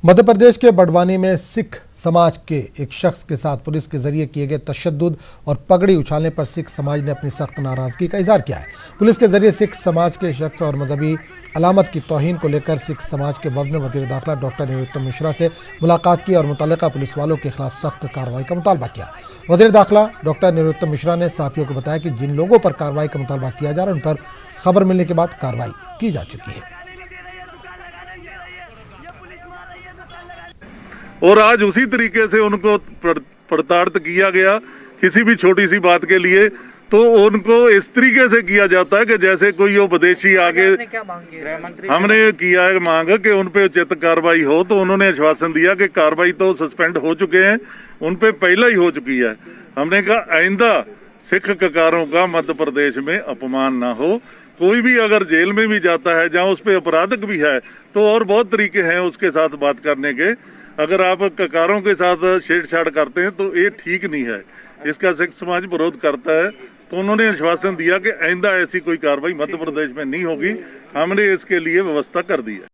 मध्य प्रदेश के बड़वानी में सिख समाज के एक शख्स के साथ पुलिस के जरिए किए गए तशद्दुद और पगड़ी उछालने पर सिख समाज ने अपनी सख्त नाराजगी का इजहार किया है। पुलिस के जरिए सिख समाज के शख्स और मजहबी अलामत की तौहीन को लेकर सिख समाज के वफद ने वज़ीर दाखिला डॉक्टर निरुत्तम मिश्रा से मुलाकात की और मुतल्लिका पुलिस वालों के खिलाफ सख्त कार्रवाई का मुतालबा किया। वज़ीर दाखिला डॉक्टर निरुत्तम मिश्रा ने साफियों को बताया कि जिन लोगों पर कार्रवाई का मुतालबा किया जा रहा है उन पर खबर मिलने के बाद कार्रवाई की जा चुकी है। और आज उसी तरीके से उनको प्रताड़ित किया गया किसी भी छोटी सी बात के लिए, तो उनको इस तरीके से किया जाता है कि जैसे कोई वो विदेशी आगे। हमने किया है मांग कि उन पे उचित कार्रवाई हो, तो उन्होंने आश्वासन दिया कि कार्रवाई तो सस्पेंड हो चुके हैं, उन पे पहले ही हो चुकी है। हमने कहा आइंदा सिख ककारों का मध्य प्रदेश में अपमान ना हो। कोई भी अगर जेल में भी जाता है जहाँ उस पर अपराधिक भी है, तो और बहुत तरीके हैं उसके साथ बात करने के। अगर आप ककारों के साथ छेड़छाड़ करते हैं तो ये ठीक नहीं है, इसका सिख समाज विरोध करता है। तो उन्होंने आश्वासन दिया कि आइंदा ऐसी कोई कार्रवाई मध्य प्रदेश में नहीं होगी। हमने इसके लिए व्यवस्था कर दी है।